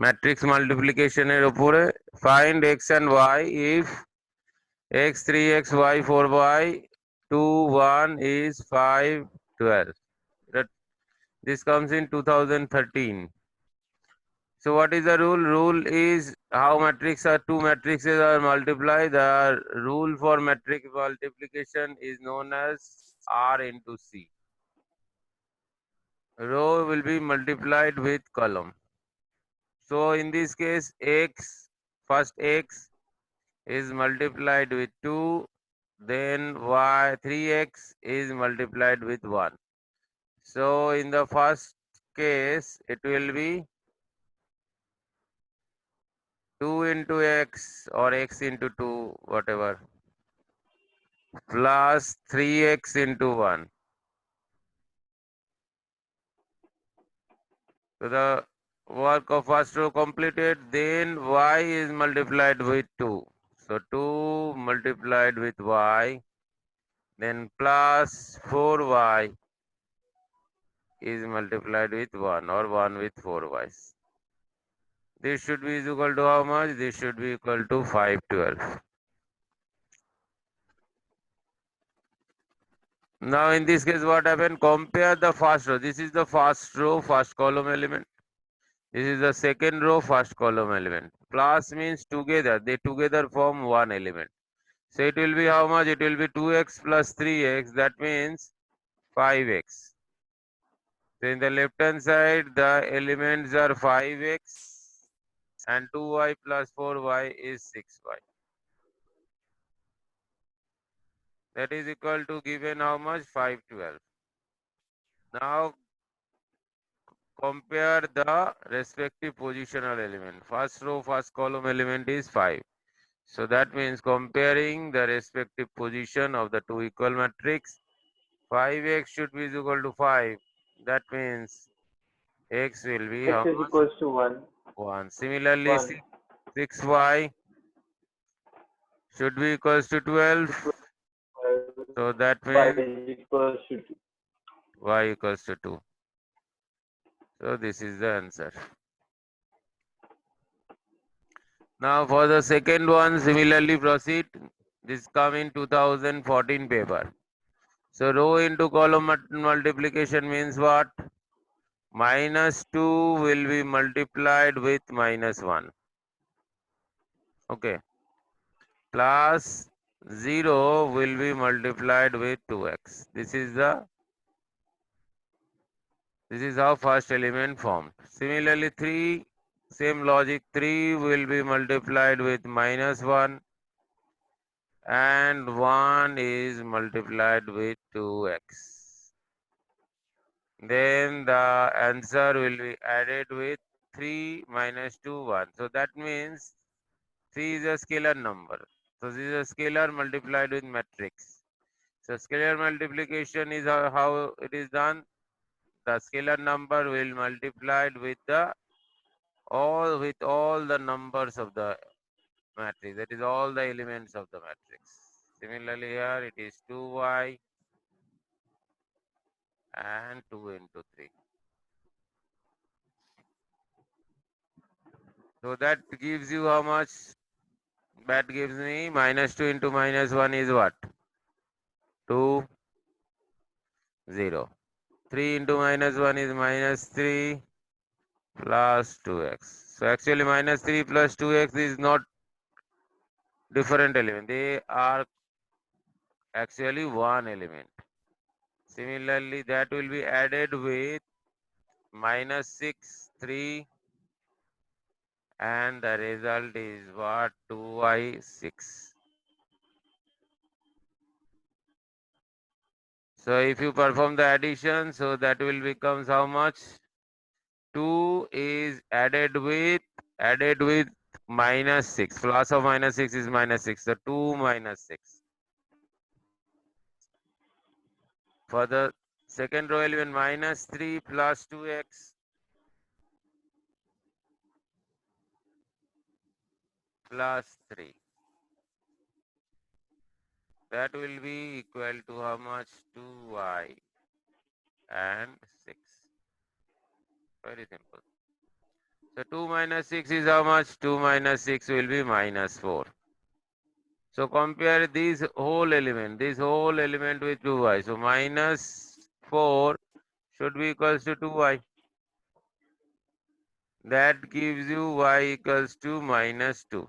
Matrix মাল্টিপ্লিকেশনের উপরে find x and y if x 3x y 4y 2 1 is 5 12. This comes in 2013. So what is the rule? Rule is how two matrices are multiplied. The rule for matrix multiplication is known as R into C. Row will be multiplied with column. So in this case, first x is multiplied with 2, then y 3x is multiplied with 1. So in the first case, it will be 2 into x or x into 2, whatever, plus 3x into 1. So the work of first row completed, then y is multiplied with 2. So 2 multiplied with y, then plus 4y is multiplied with 1 or 1 with 4y. This should be equal to how much? This should be equal to 512. Now in this case what happened? Compare the first row. This is the first row, first column element. This is the second row, first column element. Plus means together. They together form one element. So it will be how much? It will be 2x plus 3x. That means 5x. So in the left hand side, the elements are 5x and 2y plus 4y is 6y. That is equal to given how much? 512. Now compare the respective positional element. First row, first column element is 5. So that means comparing the respective position of the two equal matrix, 5x should be equal to 5. That means x will be X how is much? equals to 1. 1. Similarly, 1. 6y should be equals to 12. So that 5 means is equals to 2. y equals to 2. So this is the answer. Now for the second one, similarly proceed. This come in 2014 paper. So row into column multiplication means what? Minus 2 will be multiplied with minus 1. Okay. Plus 0 will be multiplied with 2x. This is how first element formed. Similarly, 3, same logic, 3 will be multiplied with minus 1 and 1 is multiplied with 2x. Then the answer will be added with 3 minus 2, 1. So that means 3 is a scalar number. So this is a scalar multiplied with matrix. So scalar multiplication is how it is done. The scalar number will multiplied with all the numbers of the matrix. That is all the elements of the matrix. Similarly here it is 2y and 2 into 3. So that gives you how much? That gives me minus 2 into minus 1 is what? 2, 0. 3 into minus 1 is minus 3 plus 2x. So actually minus 3 plus 2x is not different element. They are actually one element. Similarly, that will be added with minus 6, 3 and the result is what? 2y 6. So if you perform the addition, so that will becomes how much? 2 is added with minus 6. Plus of minus 6 is minus 6. So 2 minus 6. For the second row element, minus 3 plus 2x plus 3. That will be equal to how much? 2y and 6. Very simple. So 2 minus 6 is how much? 2 minus 6 will be minus 4. So compare this whole element with 2y. So minus 4 should be equals to 2y. That gives you y equals to minus 2.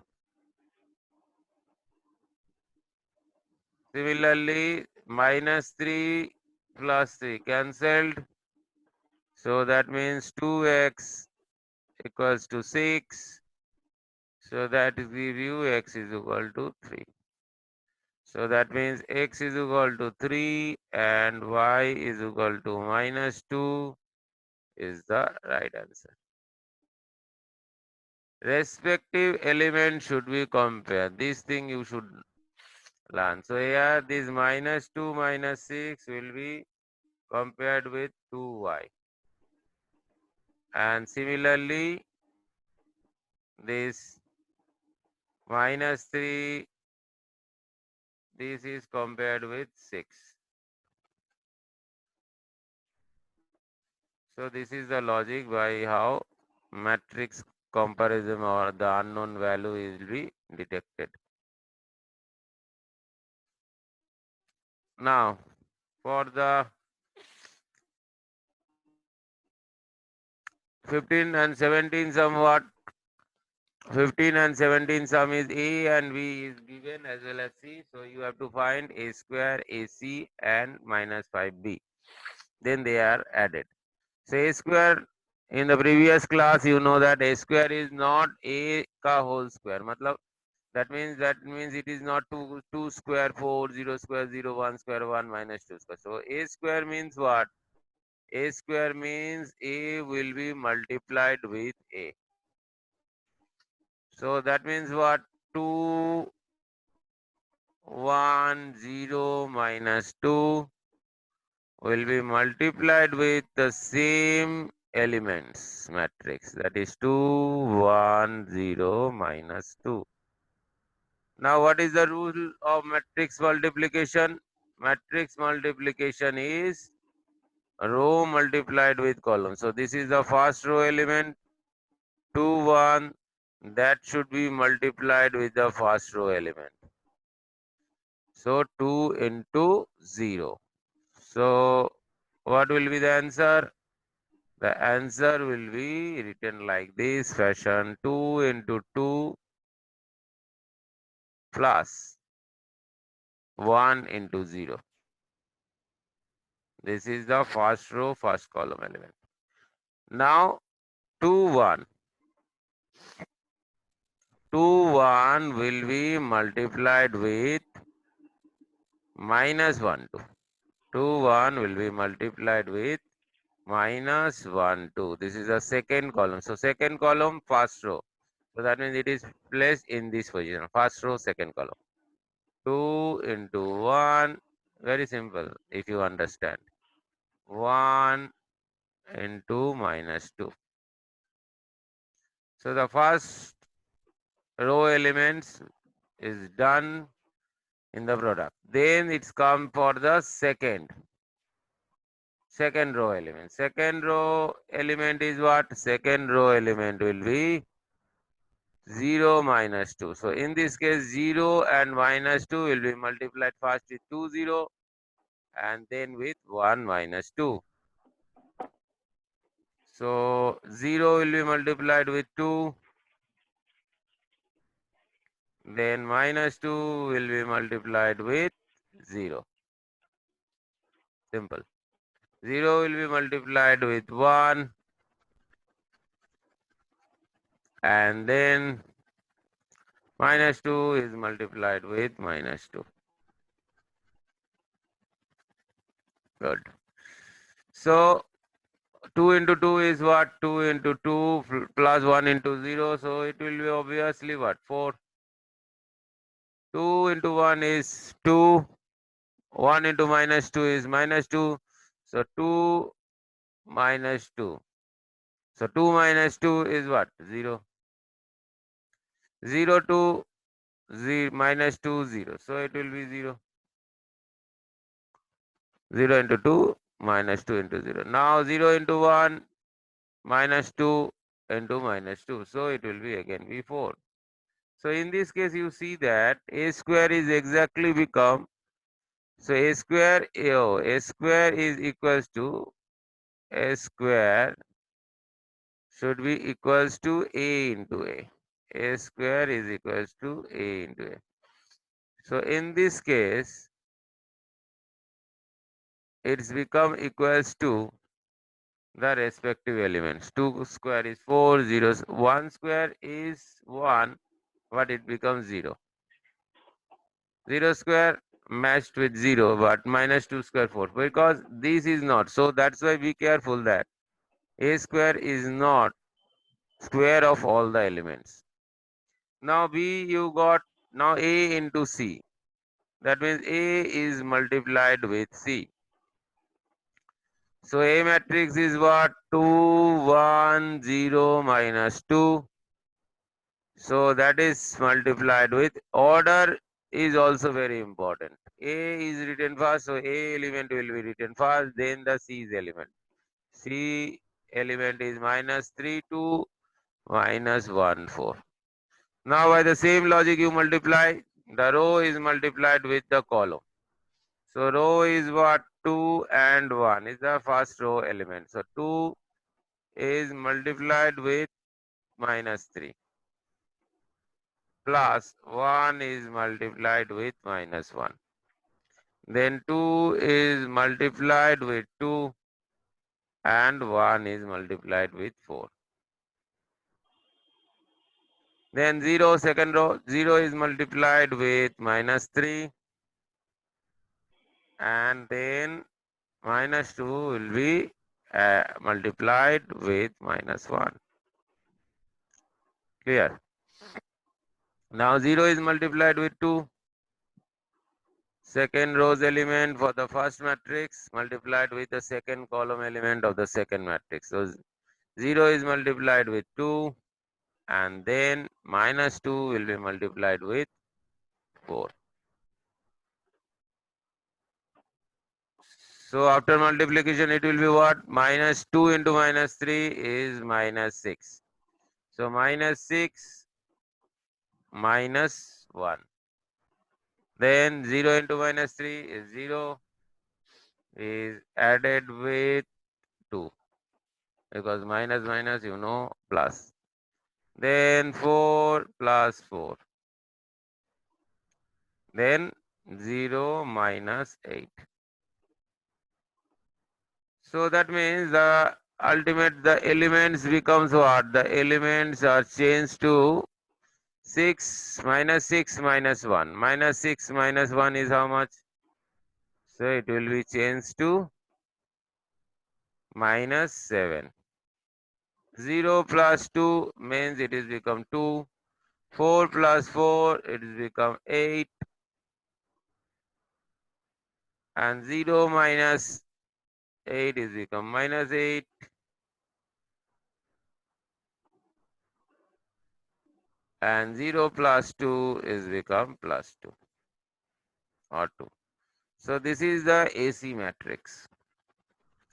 Similarly, minus 3 plus 3 cancelled. So that means 2x equals to 6. So that gives you x is equal to 3. So that means x is equal to 3 and y is equal to minus 2 is the right answer. Respective elements should be compared. This thing you should learn. So here this minus 2 minus 6 will be compared with 2y. And similarly, this minus 3, this is compared with 6. So this is the logic by how matrix comparison or the unknown value will be detected. Now, for the 15 and 17 sum, what? 15 and 17 sum is A and B is given as well as C. So you have to find A square, AC and minus 5B. Then they are added. So A square, in the previous class you know that A square is not A ka whole square. Matlab, that means it is not 2 square 4 0 square 0 1 square 1 minus 2 square. So A square means what? A square means A will be multiplied with A. So that means what? 2 1 0 minus 2 will be multiplied with the same elements matrix, that is 2 1 0 minus 2. Now what is the rule of matrix multiplication? Matrix multiplication is row multiplied with column. So this is the first row element 2 1, that should be multiplied with the first row element. So 2 into 0. So what will be the answer? The answer will be written like this fashion: 2 into 2 plus 1 into 0. This is the first row, first column element. Now 2 1. 2 1 will be multiplied with minus 1 2. 2 1 will be multiplied with minus 1 2. This is the second column. So second column, first row. So that means it is placed in this position. First row, second column. 2 into 1. Very simple if you understand. 1 into minus 2. So the first row elements is done in the product. Then it's come for the second row element. Second row element is what? Second row element will be 0 minus 2. So in this case 0 and minus 2 will be multiplied first with 2 0 and then with 1 minus 2. So 0 will be multiplied with 2, then minus 2 will be multiplied with 0. Simple. 0 will be multiplied with 1 and then minus 2 is multiplied with minus 2. Good. So 2 into 2 is what? 2 into 2 plus 1 into 0. So it will be obviously what? 4. 2 into 1 is 2. 1 into minus 2 is minus 2. So 2 minus 2. So 2 minus 2 is what? 0. 0 to 0 minus 2 0. So it will be 0. 0 into 2 minus 2 into 0. Now 0 into 1 minus 2 into minus 2. So it will be again be 4. So in this case, you see that a square is exactly become, so a square is equals to a square should be equals to a into a. A square is equals to a into a. So in this case, it's become equals to the respective elements. 2 square is 4, 0, 1 square is 1, but it becomes 0. 0 square matched with 0, but minus 2 square 4, because this is not. So that's why be careful that a square is not square of all the elements. Now B you got, now A into C. That means A is multiplied with C. So A matrix is what? 2, 1, 0, minus 2. So that is multiplied with, order is also very important. A is written first, so A element will be written first, then the C's element. C element is minus 3, 2, minus 1, 4. Now by the same logic you multiply, the row is multiplied with the column. So row is what? 2 and 1 is the first row element. So 2 is multiplied with minus 3. Plus 1 is multiplied with minus 1. Then 2 is multiplied with 2 and 1 is multiplied with 4. Then 0, second row, 0 is multiplied with minus 3 and then minus 2 will be multiplied with minus 1. Clear? Now 0 is multiplied with 2. Second row's element for the first matrix multiplied with the second column element of the second matrix. So 0 is multiplied with 2 and then minus 2 will be multiplied with 4. So after multiplication it will be what? Minus 2 into minus 3 is minus 6. So minus 6 minus 1. Then 0 into minus 3 is 0 is added with 2 because minus minus you know plus. Then 4 plus 4. Then 0 minus 8. So that means the elements becomes what? The elements are changed to 6 minus 1. Minus 6 minus 1 is how much? So it will be changed to minus 7. 0 plus 2 means it is become 2. 4 plus 4 it is become 8. And 0 minus 8 is become minus 8. And 0 plus 2 is become plus 2 or 2. So this is the AC matrix.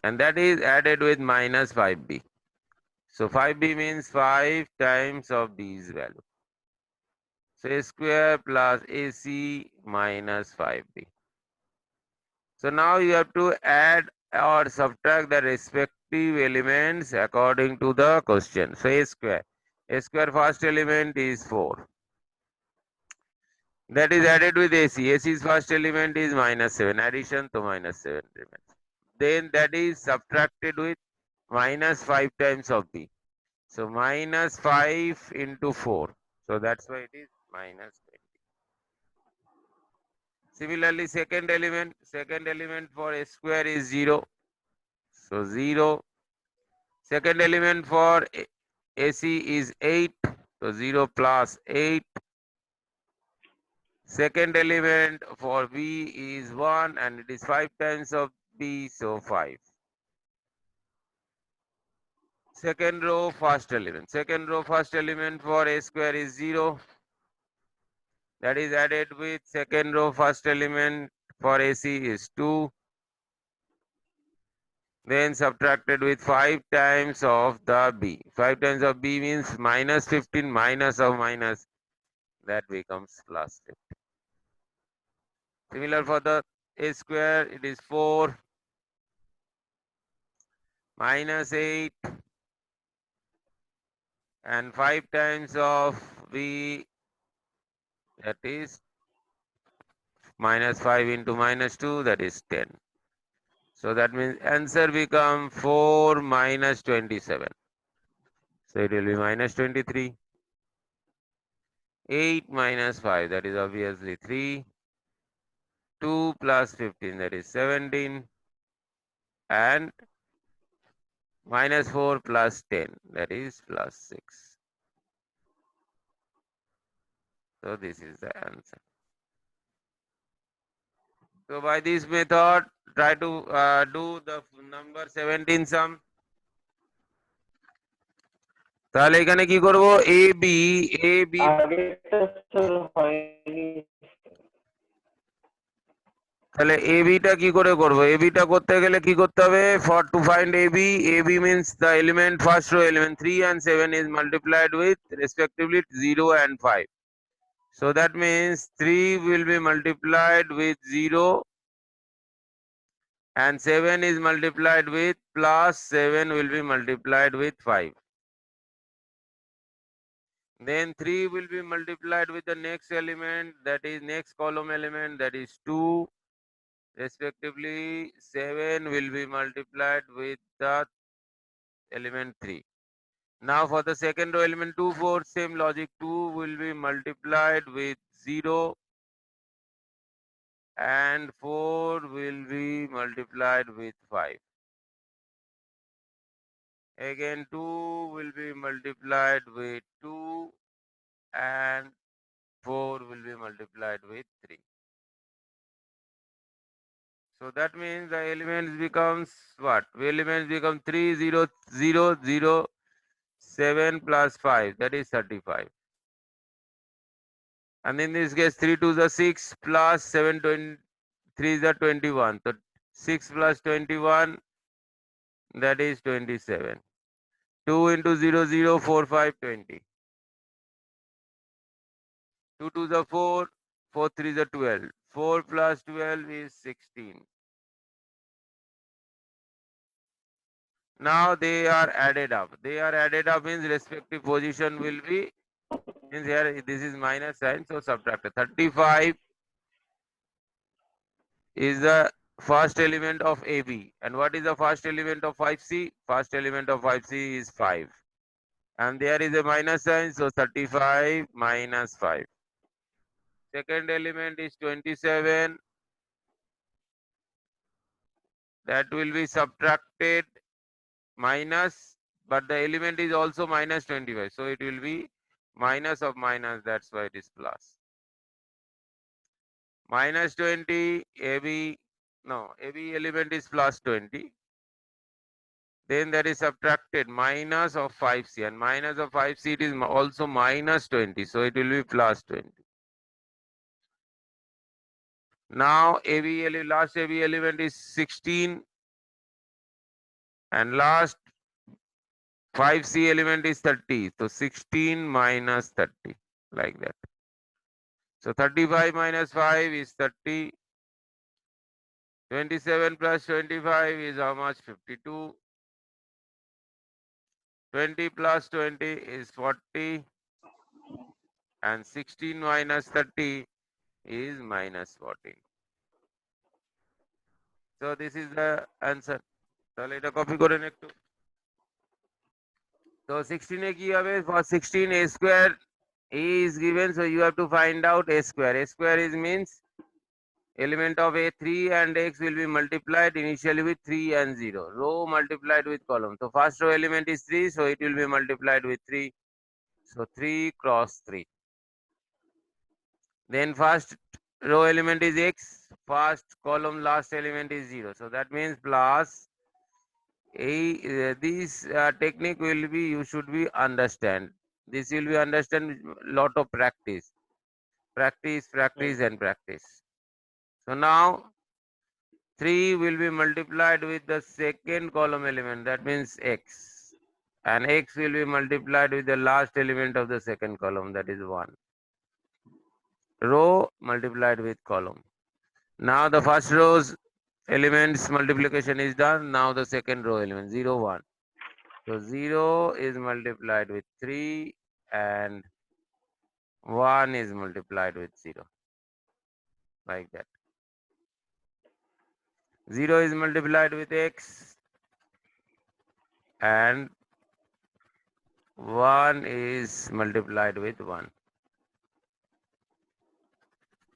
And that is added with minus 5b. So 5b means 5 times of b's value. So a square plus AC minus 5b. So now you have to add or subtract the respective elements according to the question. So a square. A square first element is 4. That is added with AC. AC's first element is minus 7. Addition to minus 7 remains. Then that is subtracted with minus 5 times of B. So minus 5 into 4. So that's why it is minus 20. Similarly, second element for a square is 0. So 0. Second element for AC is 8. So 0 plus 8. Second element for B is 1 and it is 5 times of B, so 5. Second row, first element. Second row, first element for A square is 0. That is added with second row, first element for AC is 2. then subtracted with 5 times of the b. 5 times of b means minus 15 minus of minus, that becomes plus 15. Similar for the a square, it is 4 minus 8 and 5 times of b, that is minus 5 into minus 2, that is 10. So that means answer become 4 minus 27. So it will be minus 23. 8 minus 5, that is obviously 3. 2 plus 15, that is 17. And minus 4 plus 10, that is plus 6. So this is the answer. So by this method, try to do the number 17 sum. তাহলে এখানে কি করব, A B আগেরটা sir হয়নি। তাহলে এ beta কি করে করব, এ বিটা করতে গেলে কি করতে হবে, for to find A B means the element first row element 3 and 7 is multiplied with respectively 0 and 5. So that means 3 will be multiplied with 0 and 7 is multiplied with plus 7 will be multiplied with 5. Then 3 will be multiplied with the next element, that is next column element, that is 2. Respectively, 7 will be multiplied with the element 3. Now for the second row element 2, 4, same logic, 2 will be multiplied with 0 and 4 will be multiplied with 5. Again 2 will be multiplied with 2 and 4 will be multiplied with 3. So that means the elements becomes what? The elements become 3, 0, 0, 0, 7 plus 5, that is 35. And in this case 3 to the 6 plus 7, 3 is the 21. So 6 plus 21, that is 27. 2 into 0, 0, 4, 5, 20. 2 to the 4, 4 3 is a 12. 4 plus 12 is 16. Now they are added up. They are added up means respective position will be, means here this is minus sign, so subtracted. 35 is the first element of AB. And what is the first element of 5C? First element of 5C is 5. And there is a minus sign, so 35 minus 5. Second element is 27. That will be subtracted minus, but the element is also minus 25. So it will be minus of minus, that's why it is plus. Minus 20, AB element is plus 20. Then that is subtracted minus of 5C, and minus of 5C it is also minus 20. So it will be plus 20. Now last AB element is 16 and last 5C element is 30. So 16 minus 30, like that. So 35 minus 5 is 30. 27 plus 25 is how much? 52. 20 plus 20 is 40. And 16 minus 30 is minus 14. So this is the answer. তাহলে এটা copy করে নে একটু। So 16 এ কি হবে? For 16 a square a is given, so you have to find out a square. A square is means element of a 3 and x will be multiplied initially with 3 and 0. Row multiplied with column. So first row element is 3, so it will be multiplied with 3. So 3 cross 3. Then first row element is x, first column last element is 0. So that means plus this technique will be, you should be understand. This will be understand lot of practice. Practice and practice. So now 3 will be multiplied with the second column element, that means x. And x will be multiplied with the last element of the second column, that is 1. Row multiplied with column. Now the first row's elements multiplication is done. Now the second row element 0, 1. So 0 is multiplied with 3 and 1 is multiplied with 0. Like that. 0 is multiplied with x and 1 is multiplied with 1.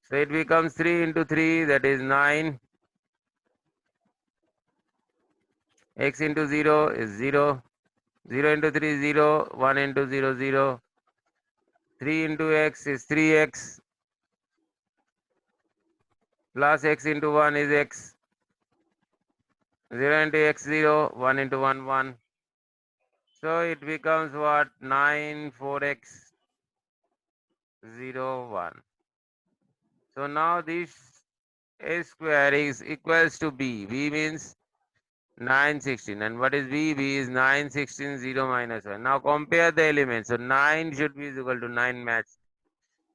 So it becomes 3 into 3, that is 9. X into 0 is 0. 0 into 3 is 0. 1 into 0, 0. 3 into x is 3x. Plus x into 1 is x. 0 into x 0. 1 into 1, 1. So it becomes what? 9, 4x, 0, 1. So now this a square is equals to b. B means 9, 16. And what is b? B is 9, 16, 0, minus 1. Now compare the elements. So 9 should be equal to 9 matched.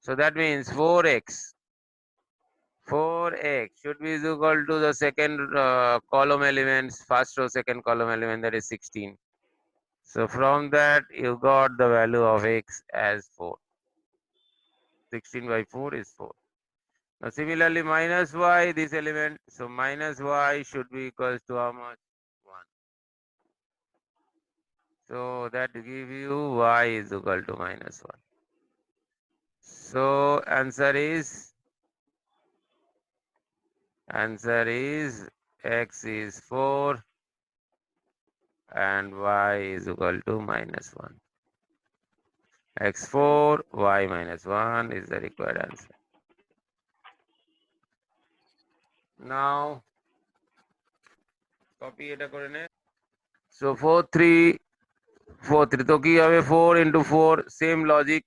So that means 4x. 4x should be equal to the second column elements, first row, second column element, that is 16. So from that, you got the value of x as 4. 16 by 4 is 4. Now similarly, minus y, this element. So minus y should be equals to how much? 1. So that give you y is equal to minus 1. So answer is x is 4 and y is equal to minus 1. x4, y minus 1 is the required answer. Now, copy এটা করে নে. So 4, 3, 4, 3. তো কি হবে 4 into 4, same logic.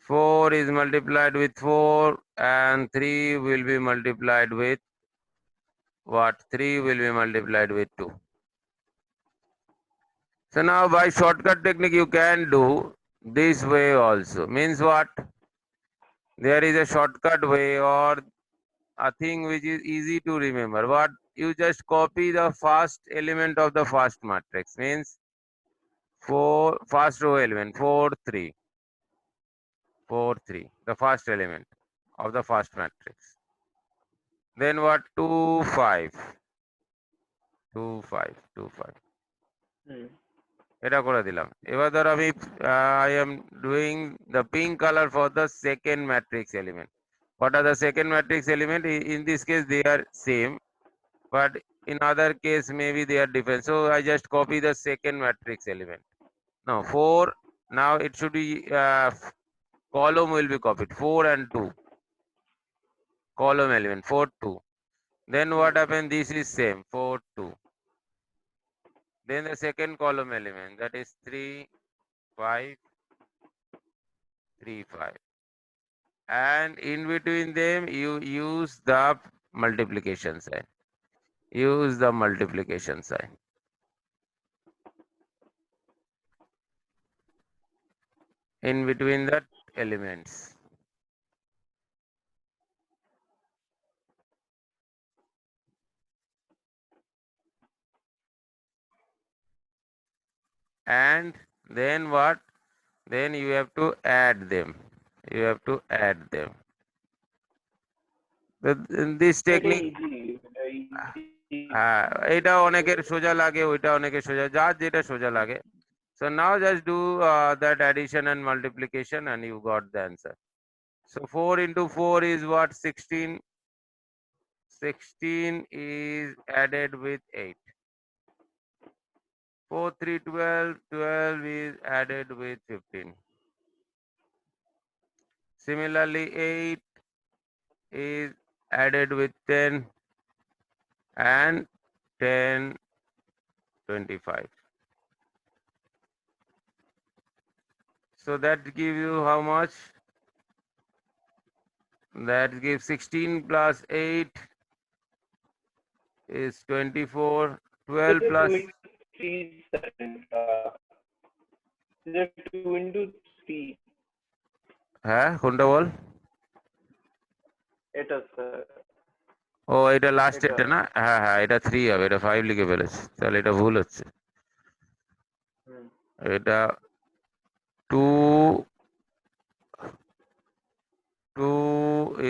4 is multiplied with 4 and 3 will be multiplied with what? 3 will be multiplied with 2. So now by shortcut technique you can do this way also. Means what? There is a shortcut way or a thing which is easy to remember. What? You just copy the first element of the first matrix. Means 4, first row element, 4, 3. 4, 3. The first element of the first matrix. Then what? 2, 5. 2, 5, 2, 5. এটা করে দিলাম। এবার ধর আমি I am doing the pink color for the second matrix element. What are the second matrix element? In this case they are same, but in other case maybe they are different. So I just copy the second matrix element. Now 4, now it should be column will be copied, 4 and 2. Column element 4, 2. Then what happened? This is same, 4, 2. Then the second column element, that is 3, 5, 3, 5. And in between them you use the multiplication sign. Use the multiplication sign. In between the elements. And then what? Then you have to add them. You have to add them. This technique, এটা অনেকের সোজা লাগে, ওইটা অনেকের সোজা, যার যেটা সোজা লাগে. So now just do that addition and multiplication and you got the answer. So 4 into 4 is what? 16. 16 is added with 8. 4, 3, 12. 12 is added with 15. Similarly, 8 is added with 10 and 10, 25. So that gives you how much? That gives 16 plus 8 is 24. 12 plus 2 into 3 is it 2 into 3? হ্যাঁ কোনটা বল? এটা sir ও এটা last এটা এটা না? হ্যাঁ হ্যাঁ এটা 3 হবে, এটা 5 লিখে ফেলেছি, তাহলে এটা ভুল হচ্ছে। হুম, এটা 2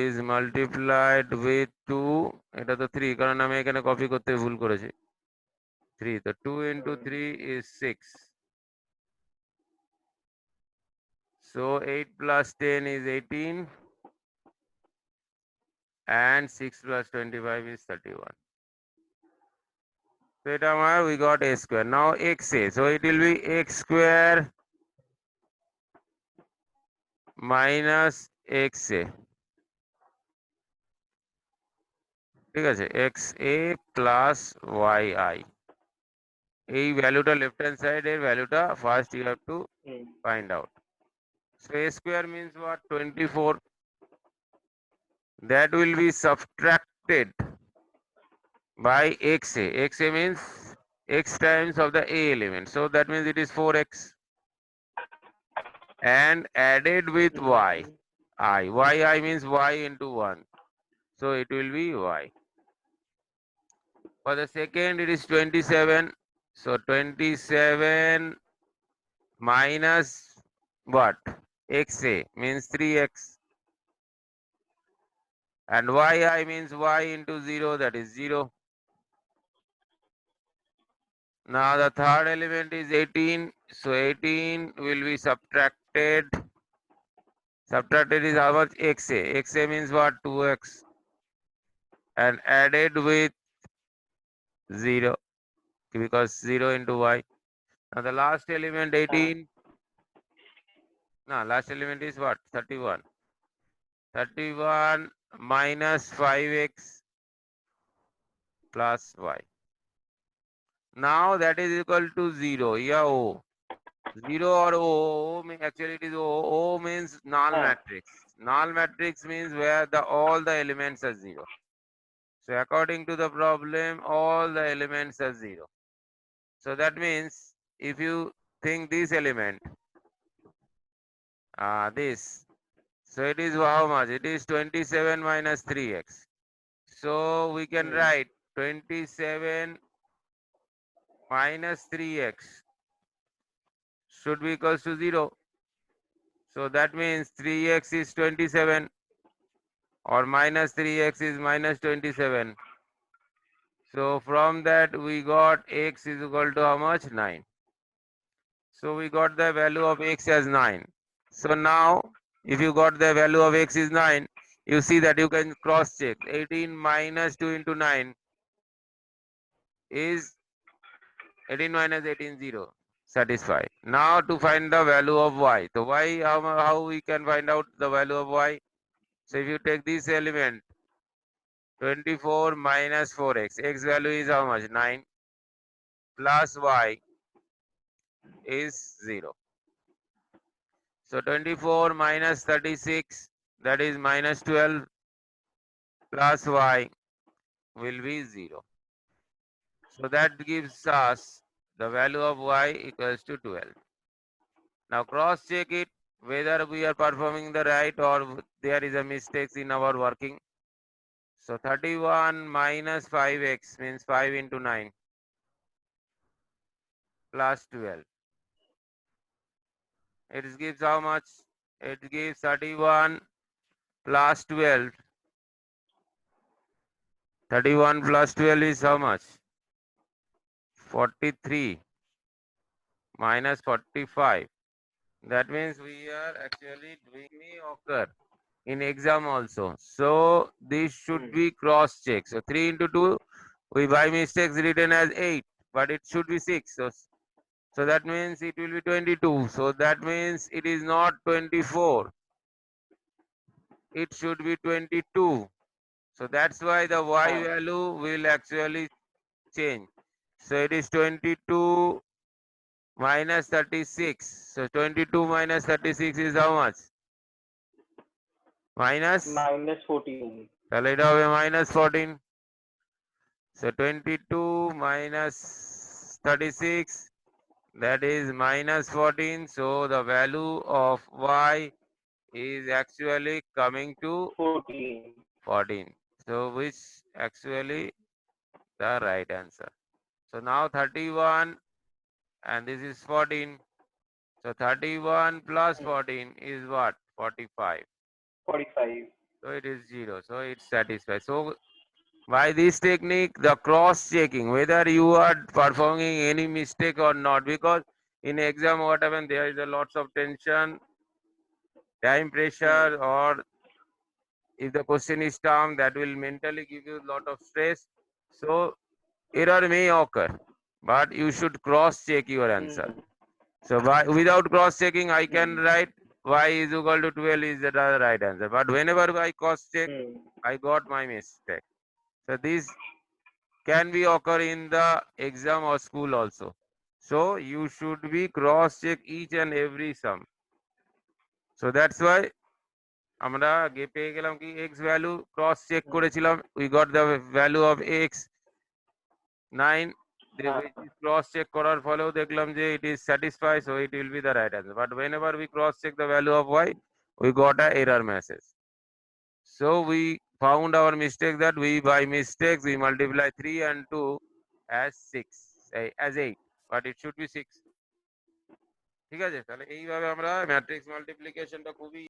is multiplied with 2, এটা তো 3 কারণ আমি এখানে কপি করতে ভুল করেছি। 3, তো 2 into 3 is 6. So 8 plus 10 is 18 and 6 plus 25 is 31. So এটা আমার we got a square. Now xa, so it will be x square minus xa. ঠিক আছে, xa plus yi. এই ভ্যালুটা লেফট হ্যান্ড সাইডের ভ্যালুটা first you have to hmm, find out. So a square means what? 24. That will be subtracted by xa. Xa means x times of the a element. So that means it is 4x. And added with y. I means y into 1. So it will be y. For the second, it is 27. So 27 minus what? Xa means 3x. And yi means y into 0, that is 0. Now the third element is 18. So 18 will be subtracted. Subtracted is how much? Xa. Xa means what? 2x. And added with 0, because 0 into y. Now the last element 18. No, last element is what? 31. 31 minus 5x plus y. Now that is equal to 0. Yeah, O. 0 or O. Actually it is O. O means null matrix. Null matrix means where all the elements are 0. So according to the problem, all the elements are 0. So that means if you think this element, this, so it is how much? It is 27 minus 3x. So we can write 27 minus 3x should be equals to 0. So that means 3x is 27 or minus 3x is minus 27. So from that we got x is equal to how much? 9. So we got the value of x as 9. So now if you got the value of x is 9, you see that you can cross check. 18 minus 2 into 9 is 18 minus 18, 0. Satisfied. Now to find the value of y. So y, how we can find out the value of y? So if you take this element 24 minus 4x, x value is how much? 9 plus y is 0. So 24 minus 36, that is minus 12 plus y will be 0. So that gives us the value of y equals to 12. Now cross check it whether we are performing the right or there is a mistake in our working. So 31 minus 5x means 5 into 9 plus 12. It gives how much? It gives 31 plus 12. 31 plus 12 is how much? 43 minus 45. That means we are actually doing the occur in exam also. So this should be cross check. So 3 into 2, we by mistakes written as 8, but it should be 6. So that means it will be 22. So that means it is not 24. It should be 22. So that's why the y value will actually change. So it is 22 minus 36. So 22 minus 36 is how much? Minus? minus 14. তাহলে এটা হবে minus 14. So 22 minus 36, that is minus 14. So the value of y is actually coming to 14. 14. So which actually the right answer. So now 31 and this is 14. So 31 plus 14 is what? 45. 45. So it is 0. So it's satisfied. So by this technique, the cross checking, whether you are performing any mistake or not, because in exam, what happens, there is a lots of tension, time Hmm. pressure, or if the question is term, that will mentally give you a lot of stress. So error may occur, but you should cross check your answer. Hmm. So without cross checking, I can Hmm. write y is equal to 12 is the right answer. But whenever I cross check, Hmm. I got my mistake. So this can be occur in the exam or school also. So you should be cross check each and every sum. So that's why আমরা পেয়ে গেলাম কি x value cross check Hmm. করেছিলাম, we got the value of x 9, Ah. Cross check করার ফলেও দেখলাম যে it is satisfied, so it will be the right answer. But whenever we cross check the value of y, we got a error message. So we found our mistake, that we by mistakes we multiply 3 and 2 as 6, as 8, but it should be 6. ঠিক আছে, তাহলে এইভাবে আমরা matrix মাল্টিপ্লিকেশনটা খুবই